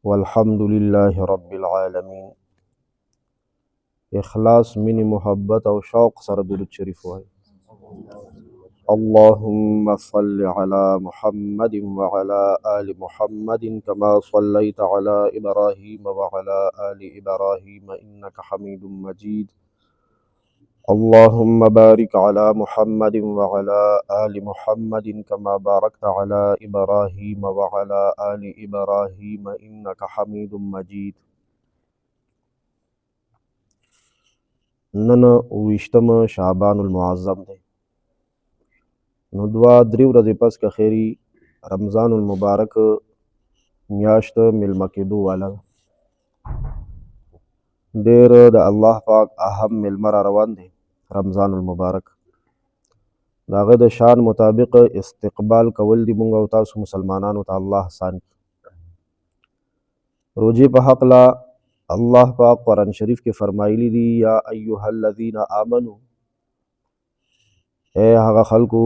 والحمد لله رب العالمين. اخلاص من محبت او شوق سره درود شریف وای. اللهم صل على محمد وعلى آل محمد كما صليت على إبراهيم وعلى آل إبراهيم إنك حميد مجيد. اللهم بارك على محمد وعلى آل محمد كما باركت على إبراهيم وعلى آل إبراهيم إنك حميد مجيد. نن 20 شعبان المعظم دی. نو 2-3 ورځې پس که خیری رمضان المبارک میاشت ملمه کېدو والا ډېر د الله پاک اهم ملمه را روان دی. رمضان المبارک د هغه د شان مطابق استقبال کول دي مونږ او تاسو مسلمانانو ته الله آسان کړي. روزې په حقله الله پاک قرآن شریف کې فرمایلی دي یا ایها الذین آمنو، اے هغه خلکو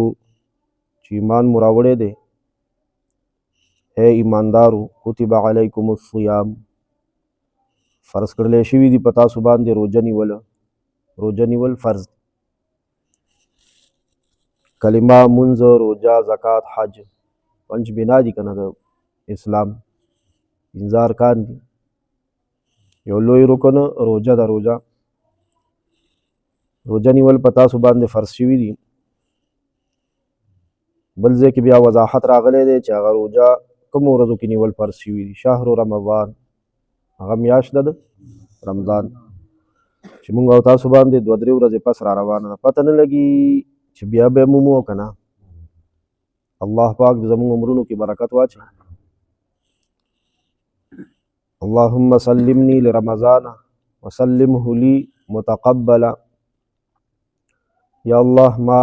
چې ایمان مو راوړی دی، اے ایماندارو، کتب علیکم الصیام، فرض کړلی شوي دي په تاسو باندې روژه نیول فرض دی. کلمه منځ روژه زکات حج پنځ بنا دي که نه د اسلام، پنځه ارکان دي. یو لوی رکن روژه ده. روژه نیول په تاسو باندې فرض شوي دي. بل ځای کې بیا وضاحت راغلی دی چې هغه روژه کومو ورځو کې نیول فرض شوي دي. شهر رمضان، هغه میاشت ده د رمضان چې مونږ او تاسو باندې 2-3 ورځې پس را روانه ده. پته نه لګي چې بیا به مومو که نه. الله پاک زموږ عمرونو کې برکت واچي. اللهم سلمني لرمضان وسلمه لي متقبلا. یا الله ما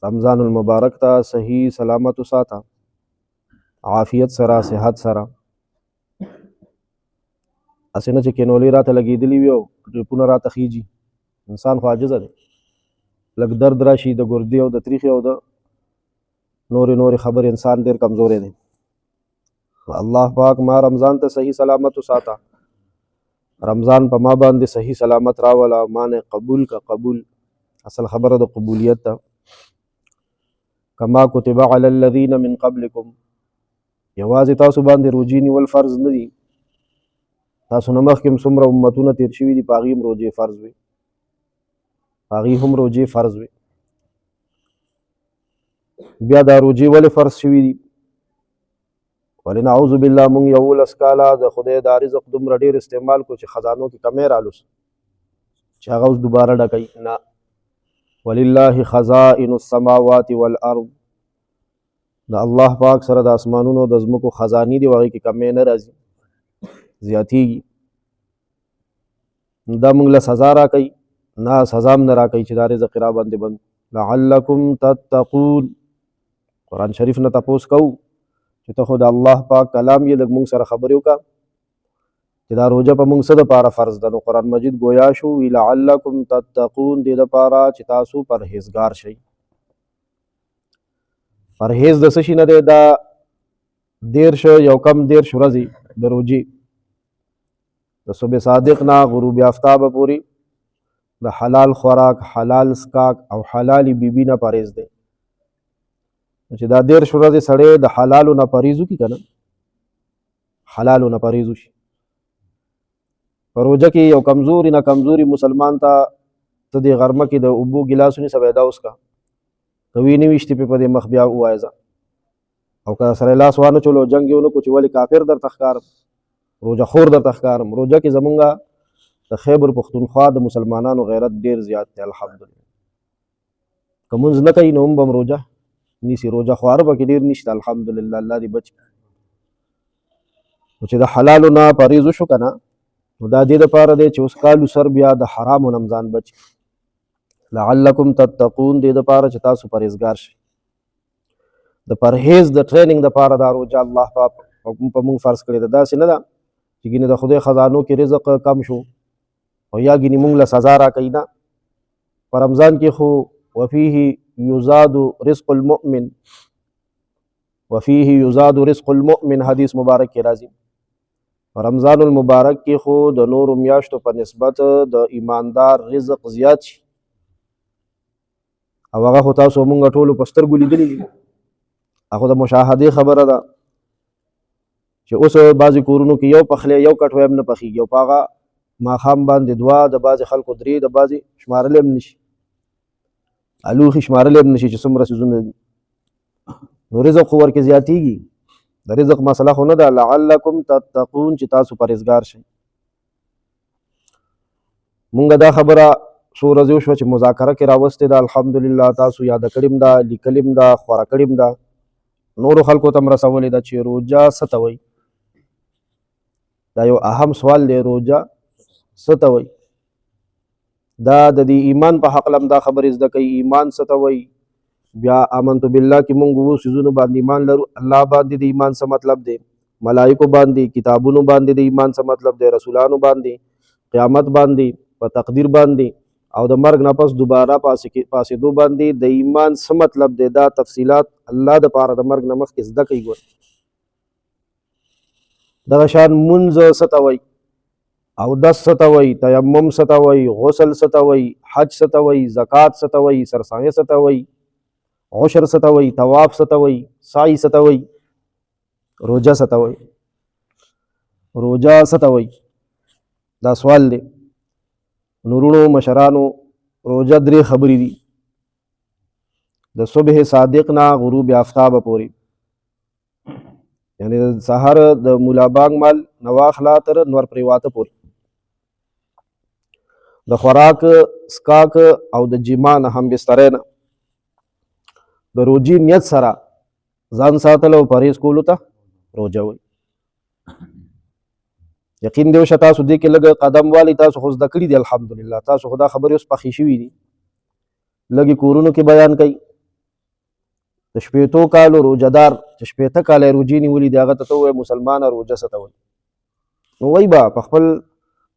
رمضان المبارک ته صحیح سلامت وساته، عافیت سره، صحت سره. هسې نه چې کینولې راته لګېدلي وي او ټریپونه راته خیجي. انسان خو عاجزه دی، لږ درد راشي د ګردې او د تریخې او د نورې خبرې، انسان ډېر کمزوری دی. الله پاک ما رمضان ته صحیح سلامت وساته، رمضان په ما باندې صحیح سلامت راوله، ما نه قبول کا قبول. اصل خبره د قبولیت ته. کما کتب علی الذین من قبلکم، یوازې تاسو باندې روژې نیول فرض نه دي. تاسو نه مخکې هم څومره امتونه تیر شوي دي، په هغې هم روژې فرض وي. بیا دا روژې ولې فرض شوي دي؟ ولې نعوذ بالله مونږ 11 کاله د خدای دا رزق دومره ډېر استعمال کو چې خزانو کې کمی رالوس چې هغه اوس دوباره ډکوي نه. ولله خزائن السماوات والارض، د الله پاک سره د اسمانونو د ځمکو خزانې دي، هغې کې کمی نه راځي، زیاتېږي. دا مونږ له سزا راکوي؟ نه، سزا هم نه راکوي چې دا رزق را باندې بند. لعلکم تتقون، قرآن شریف نه تپوس کوو چې ته خو د الله پاک کلام یې، لږ مونږ سره خبرې وکړه چې دا روژه په مونږ څه دپاره فرض ده. نو قرآن مجید گویا شو وی لعلکم تتقون، دې دپاره چې تاسو پرهیزګار شئ. پرهیز د څه شي نه دی؟ دا 13 یو کم 13 ورځې د روژې د صبح صادق نه غروب آفتابه پورې د حلال خوراک، حلال څښاک او حلالې بیبي نه پرهیز دی. چې دا 13 ورځې سړی د حلالو نه پرهیز وکړي که نه، حلالو نه پرهیز وشي. په روژه کې یو کمزوري نه کمزوري مسلمان ته ته دې غرمه کې د اوبو ګلاس ونیسه، بیا دا اوسکه، که وینې ویشتې پې په دې مخ بیا ووایه ځه. او که سره لاس وانه چلو جنګ یې ونه کړو چې ولې کافر درته ښکارم، روژه خور درته ښکارم. روژه کې زمونږ د خیبر پښتونخوا د مسلمانانو غیرت ډېر زیات دی. الحمدلله که مونځ نه کوي نو هم به روژه نیسي. روژه خواره پکې ډېر نشته، الحمدلله، الله دې بچ کړي. نو چې د حلالو نه پرهیز وشو که نه، نو دا دې دپاره دی چې اوس کالو سر بیا د حرامو نه هم ځان بچ کړي. لعلکم تتقون، دې دپاره چې تاسو پرهیزګار شئ. د پرهیز د ټریننګ دپاره دا روژه الله پاک په مونږ فرض کړې ده. داسې نه ده چې ګینې د خدای خزانو کې رزق کم شو او یا ګینې مونږ له سزا راکوي. نه، په رمضان کې خو وفیه یزاد رزق المؤمن، وفیه یزاد رزق المؤمن حدیث مبارک کې راځي په رمضان المبارک کې خو د نورو میاشتو په نسبت د ایماندار رزق زیات شي او هغه خو تاسو مونږ ټولو په سترګو لیدلی دي. هغه د مشاهدې خبره ده چې اوس بعضې کورونو کې یو پخلی یو کټوی هم نه پخېږي او په هغه ماښام باندې دوه، د بعضې خلکو درې، د بعضې شمارلی هم نشي، الوخي شمارلی هم نشي چې څومره څیزونه دي. نو رزق خو ورکې زیاتېږي، د رزق مسله خو نه ده لعلکم تتقون چې تاسو پرهیزګار شئ. مونږ دا خبره څو ورځې وشوه چې مذاکره کې راوستې ده، الحمدلله تاسو یاده کړې م ده، لیکلې م ده، خوره کړې م ده، نورو خلکو ته م رسولې ده چې روژه څه ته وایي. دا یو اهم سوال دی، روژه څه ته وایي. دا د دې ایمان په حقله هم دا خبرې زده کوي، ایمان څه ته وایي. بیا آمنت بالله کې مونږ اوو څیزونو باندې ایمان لرو، الله باندې د ایمان څه مطلب دی، ملایکو باندې، کتابونو باندې د ایمان څه مطلب دی، رسولانو باندې، قیامت باندې، په تقدیر باندې او د مرګ نه پس دوباره پاسېدو باندې د ایمان څه مطلب دی. دا تفصیلات الله د پاره د مرګ نه مخکې زده کوي. ګور دغه شان مونځ څه ته وایي، اودس څه ته وایي، تیمم څه ته وایي، غسل څه ته وایي، حج څه ته وایي، زکات څه ته وایي، سرسایه څه ته وایي، عشر څه ته وایي، طواف څه ته وایي، سعی څه ته وایي، روژه څه ته وایي. روژه څه ته وایي دا سوال دی. نورونو مشرانو روژه درې خبرې دي، د صبح صادق نه غروب آفتاب پورې، یعنی د سهار د مولا بانګ مال نه واخله تر نور پریواته پورې، د خوراک سکاک او د جما نه هم بسترې نه د روژې نیت سره ځان ساتل او پرهیز کولو ته روژه وایي. یقین دی وشه تاسو دې کې لږ قدم والی تاسو خو زده کړي دي، الحمدلله تاسو خو دا خبرې اوس پخې شوي دي، لږې کورونو کې بیان کوي. د شپېتو کالو روژهدار چې 80 کاله یې روژې نیولي دي هغه ته ته ووایې مسلمانه روژه څه ته وایي. نو وایي به په خپل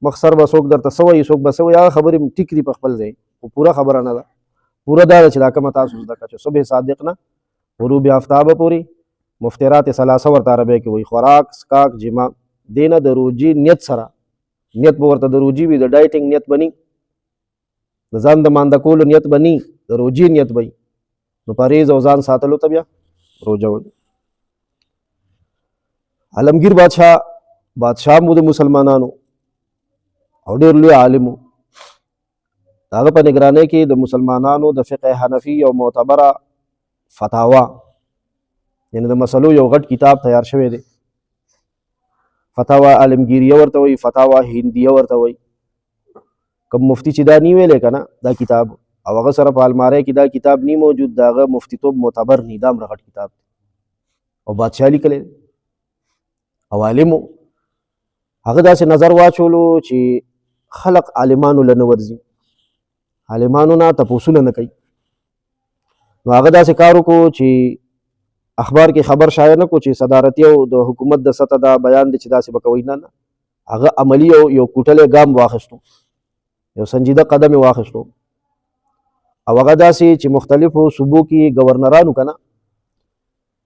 مخسر به څوک درته څه وایي، څوک به څه وایي، هغه خبرې ټیک دي په خپل ځای، خو پوره خبره نه ده. پوره دا ده چې دا کومه تاسو زده کړه چې صبح صادق نه غروب آفتاب پورې مفطرات ثلاثه ورته عربی کې وایي، خوراک سکاک جما. دې نه د روژې نیت سره، نیت به ورته د روژې وي، د ډایټنګ نیت به ني، د ځان د مانده کولو نیت به ني، د روژې نیت به وي. نو پرهیز او ځان ساتلو ته بیا روژه وایي. عالمگیر بادشاه مو د مسلمانانو او ډېر لوی عالم و. د هغه په نګرانۍ کې د مسلمانانو د فقه حنفي یو معتبره فتاوا، یعنی د مسلو یو غټ کتاب تیار شوی دی. فتاوا عالمگیریه ورته وایي، فتاوا هندیه ورته وایي. کوم مفتی چې دا نی ویلی که نه دا کتاب او هغه سره په الماری کې دا کتاب نی موجود، د هغه مفتیتوب معتبر نی، دا همره غټ کتاب دی او بادشاه لیکلی دی او عالم و. هغه داسې نظر واچولو چې خلق عالمانو له نه ورځي، عالمانو نه تپوسونه نه کوي. نو هغه داسې کار وکړو چې اخبار کې خبر شایع نه کړو چې صدارتي او د حکومت د سطح دا بیان دی چې داسې به کوئ. نه، هغه عملي یو کوټلی ګام واخیستو، یو سنجیده قدم یې واخیستو او هغه داسې چې مختلفو صوبو کې ګورنرانو که نه،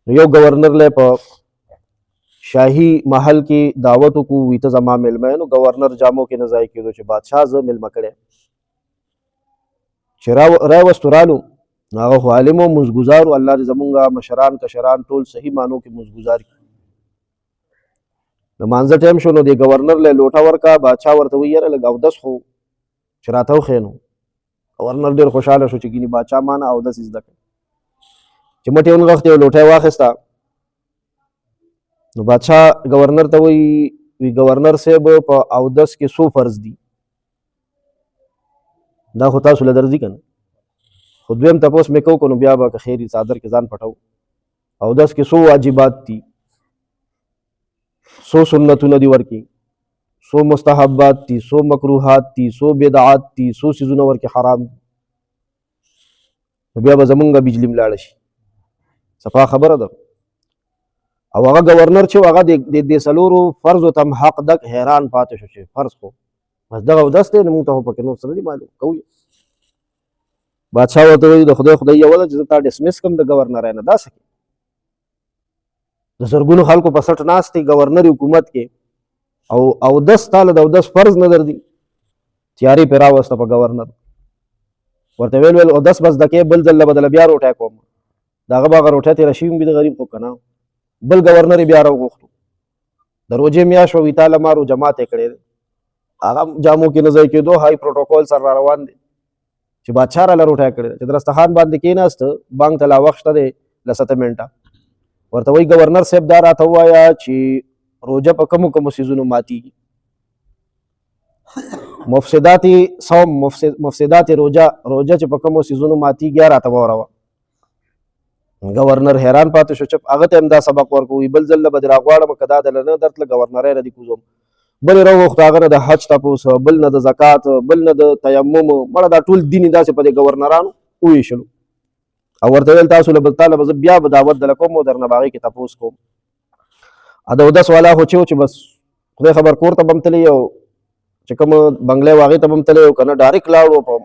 نو یو ګورنر لی په شاهي محل کې دعوت وکړو، وي ته زما میلمه یې. نو ګورنر جامو کې نه ځای کېدو چې بادشاه زه میلمه کړی چې راوستو رالو. نو هغه خو عالم و مزګزار و، الله دې زمونږ مشران کشران ټول صحیح معنو کې مزګزار کړي. د مانځه ټایم شو نو دې ګورنر له لوټه ورکا، بادشاه ورته وایي یاره لږ اودس خو چې راته وښیې. نو ګورنر ډېر خوشحاله شو چې ګینې بادشاه مانه اودس زده کړي. چې مټې ونغښتې یو لوټه یې واخیسته. نو بادشاه ګورنر ته وایي ګورنر صاحب په اودس کې څو فرض دي؟ دا خو تاسو له درځي که نه، خو دویم تپوس مې کوو که نو بیا به که خیر څادر کې ځان پټو. اودس کې څو واجبات دي، څو سنتونه دي ورکې، څو مستحبات دي، څو مکروهات دي، څو بدعات دي، څو څیزونه ورکې حرام دي. نو بیا به زمونږ بجلي ملاړه شي، صفا خبره ده. او هغه ګورنر چې هغه د څلورو فرضو ته هم حق دک حیران پاتې شو چې فرض خو بس دغه اودس دی، نو موږ ته خو پکې نور څه نه دي معلوم کوو. بادشاه ورته وایي د خدای یوه ده چې زه تا ډسمس کړم د ګورنرۍ نه. داسې د زرګونو خلکو په سټ ناست دی ګورنر حکومت کې، او اودس تاله د اودس فرض نه درځي تیاری پې راوسته په ګورنر ورته ویل اودس بس د کې بل ځل به بدله بیا روټۍ کوم د هغه به هغه روټۍ تېره شوي وي د غریب خو که نه بل ګورنر یې بیا راوغوښتو د روژې میاشت وه وي تاله ما روژه ماتې کړې دی هغه جامو کې نه ځای کېدو هاي پروټوکول سره را روان دی چې بادشاه راله روټۍ کړې ده چې د دسترخوان باندې کېناسته بانک ته لا وخت شته دی له 7 منټه ورته وایي ګورنر صاحب دا راته ووایه چې روژه په کومو کومو څیزونو ماتېږي مفسدات صوم مفسدات روژه چې په کومو څیزونو ماتېږي راته ووروه ګورنر حیران پاتې شو چپ هغه ته هم دا سبق ورکوي بل ځل به دې راغواړم که دا دله نه درتله ګورنری ردي کوزوم بل یې راوغوښت هغه نه د حج تپوس بل نه د زکات بل نه د تیمم مړه دا ټول دین یې داسې په دې ګورنرانو وویشلو او ورته ویل تاسو له تاله به زه بیا به دعوت دله کوم او درنه به هغې کې تپوس کوم د اودس والا خو چې بس خدای خبر کور ته به هم تللی او چې کوم بنګلی و هغې ته به هم تللی او که نه ډایرکټ لاړو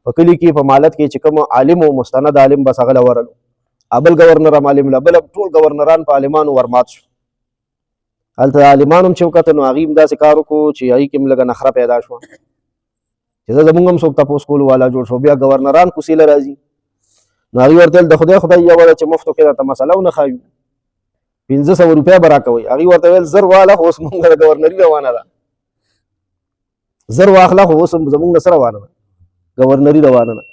په کلي کې په مالت کې چې کوم عالم و مستند عالم بس هغه له ورلو بل ګورنر هم عالم له بله ټول ګورنران په عالمانو ورمات شو هلته عالمانو هم چې وکته نو هغې هم داسې کار وکړو چې هغې کې هم لږه نخره پیدا شوه چې زه زمونږ هم څوک تپوس کولو والا جوړ شو بیا ګورنران کوسې له راځي نو هغې ورته ویل د خدای یوه ده چې مفتو کې درته مسله ونه ښایو 500 روپۍ به راکوئ هغې ورته ویل زر واله خو اوس مونږ د ګورنري روانه ده زر واخله خو اوس زمونږ نه څه روانه ده ګورنري روانه ده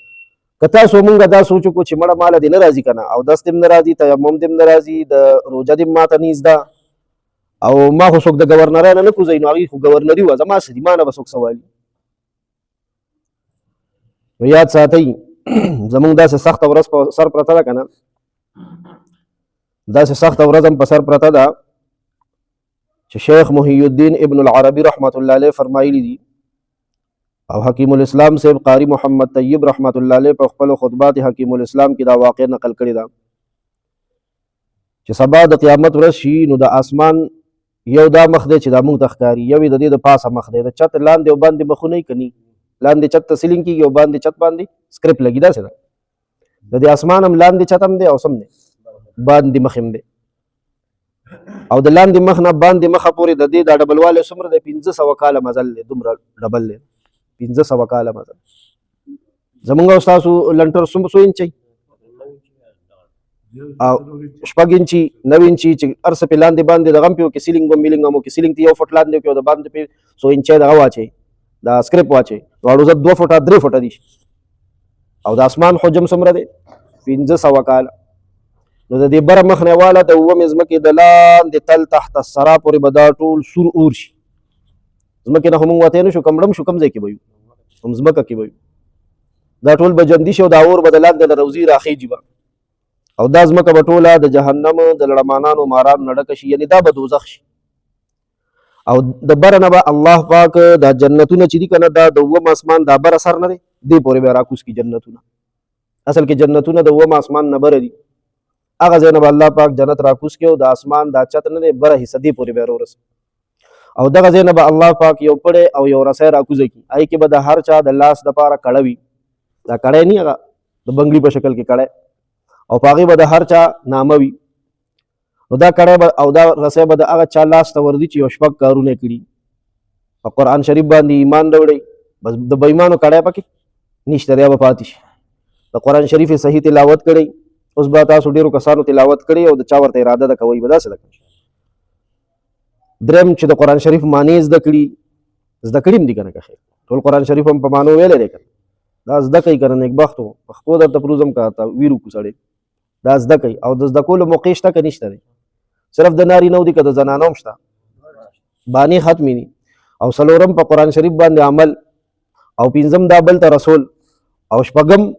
که تاسو مونږ دا سوچ وکړو چې مړه ماله دې نه راځي که نه اودس دې هم نه راځي تیمم دې هم نه راځي د روژه دې هم ماته نیز ده او ما خو څوک د ګورنرۍ نه کوزوي نو هغې خو ګورنري وه زما څه دي ما نه به څوک سوالي نو یاد ساتئ زمونږ داسې سخته ورځ په سر پرته ده که نه داسې سخته ورځ هم په سر پرته ده چې شیخ محی الدین ابن العربي رحمت الله علیه فرمایلی دي او حکیم الاسلام صاحب قاری محمد طیب رحمت الله علیه په خپلو خطبات حکیم الاسلام کې دا واقع نقل کړې ده چې سبا د قیامت ورځ شي نو د آسمان یو دا مخ دی چې دا مونږ ته ښکاري یو یې د دې د پاسه مخ دی د چت لاندې او باندې مخونه یې که نه لاندې چت ته سیلینګ کېږي او باندې چت باندې سکرپ لګي داسې ده د دې اسمان هم لاندې چت هم دی او سم دی باندې مخ هم دی او د لاندې مخ نه باندې مخه پورې د دې دا ډبلوالی څومره دی 500 کاله مزل دی دومره ډبل دی 500 کاله مزل زمونږ او ستاسو لنټر څو انچی او 6 انچي 9 انچي چې هر څه پې لاندې باندې دغه هم پې وکړي سیلینګ به میلینګ هم وکړي سیلینګ ته 1 فټ لاندې وکړي او د باندې پې 100 انچی دغه واچوي دا سکرپ واچوي واړو زه 2 فټه 3 فټه دي او د اسمان حجم څومره دی 500 کاله نو د دې بره مخ نه واله د اوومې ځمکې د لاندې تل تحت الثرا پورې به دا ټول سور اور شي ځمکې نه خو موږ وتی نه شو کم ړم شو کم ځای کې به یو هم ځمکه کې به یو دا ټول به جندي شي او دا اور به د لاندې له روزي راخیږي به او دا ځمکه به ټوله د جهنم د لړمانانو مارانو نه ډکه شي یعنې دا به دوزخ شي او د بره نه به الله پاک دا جنتونه چې دي که نه دا د اووم اسمان دا بره سر نه دی دې پورې به راکوز کړي جنتونه اصل کې جنتونه د اووم اسمان نه بره دي هغه ځای نه به الله پاک جنت راکوز کړي او د اسمان دا چت نه دی بره حصه دې پورې به راورسوي او دغه ځای نه به الله پاک یو پړی او یو رسی راکوزه کړي هغې کې به د هر چا د لاس دپاره کړه وي دا کړی نه هغه د بنګلي په شکل کې کړی او په هغې به د هر چا نامه وي نو دا کړی به او دا رسی به د هغه چا لاس ته ورځي چې یو 6 کارونه یې کړي په قرآن شریف باندې ایمان راوړئ بس د بېایمانو کړی پکې نشته دی به پاتې شي د قرآن شریف یې صحیح تلاوت کړئ اوس به تاسو ډېرو کسانو تلاوت کړي او د چا ورته اراده ده کوئ به داسې ده دریم چې د قرآن شریف معنی زده کړي زده کړي هم دي که نه که خیر ټول قرآن شریف هم په معنو ویلی دی که دا زده کوي که نه نیکبخت و پښتو درته پروزم که ته ویر وکړو سړی دا زده کوي او د زده کولو موقع شته که نشته دی صرف د نارینه دی که د زنانو هم شته بانې ختمې دي او څلورم په قرآن شریف باندې عمل او پنځم دا بل ته رسول او شپږم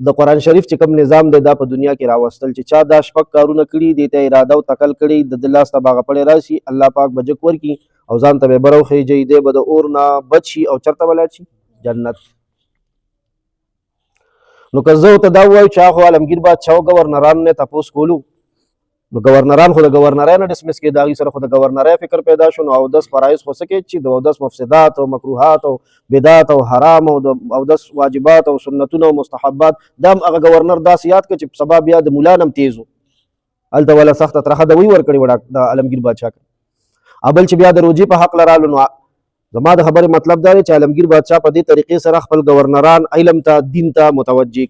د قرآن شریف چې کوم نظام دی دا په دنیا کې راوستل چې چا دا 6 کارونه کړي دې ته اراده او تکل کړي د ده لاس ته به هغه پړی راشي الله پاک به جک ورکړي او ځان ته به بره وخیږي دی به د اور نه بچ شي او چېرته به لاړ شي جنت نو که زه ورته دا ووایو چې هغه عالمګیر بادشاه ګورنرانو نه تپوس کولو نو ګورنران خو د ګورنرۍ نه ډسمس کېده هغوی سره خو د ګورنرۍ فکر پیدا شو نو اودس فرایض خو څه کې چې د اودس مفسدات او مکروهات او بدعات او حرام او د اودس واجبات او سنتونه او مستحبات دا هم هغه ګورنر داسې یاد کړه چې سبا بیا د مولا نه هم تیز و هلته والا سخته ترخه دوی ورکړې وه د عالمګیر بادشاه ابل چې بیا د روجي په حق لرالو نو زما د خبرې مطلب دا دی چې عالمگیر بادشاه په دې طریقې سره خپل گورنران علم ته دین ته متوجه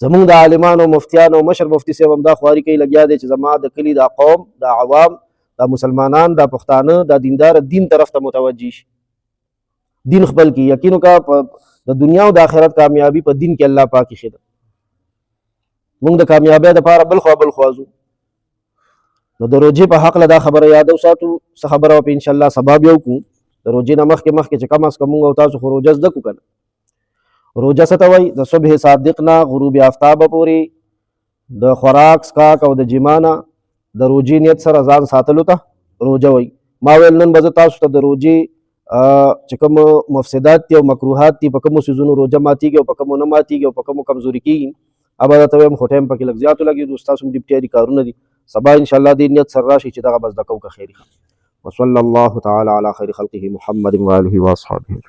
زمونږ د عالمانو مفتیانو مشر مفتی صاحب هم دا خواري کوي لګیا دی چې زما د کلي دا قوم دا عوام دا مسلمانان دا پښتانه دا دیندار دین طرف ته متوجه شي دین خپل کی یقینو کا د دنیا او د آخرت کامیابی په دین کې الله پاک خیر موږ د کامیابی د لپاره بل خوازو نو د روجي په حق له دا خبره یاد او ساتو څه خبره په ان شاء الله سبب یو کو د روجي نه مخکې چې کم از کم موږ او تاسو خو روجه زده کو کنه روجه څه ته وایي د صبح صادق نه غروب آفتاب پورې د خوراک سکاک او د جمانه د روجي نیت سره ځان ساتلو ته روجه وایي ما ویل نن به تاسو ته د روجي چې کوم مفسدات دي او مکروهات دي په کومو څیزونو روجه ماتیږي او په کومو نه ماتیږي او په کومو کمزوري کیږي ابا ته هم خو ټایم پکې لږ زیاتو لګي دوست تاسو ډیپټي کارونه دي سبا ان شاء الله دې نیت سره راشي چې دغه بس د کو که خیری وصلی الله تعالی علی خیر خلقه محمد و آله و اصحابه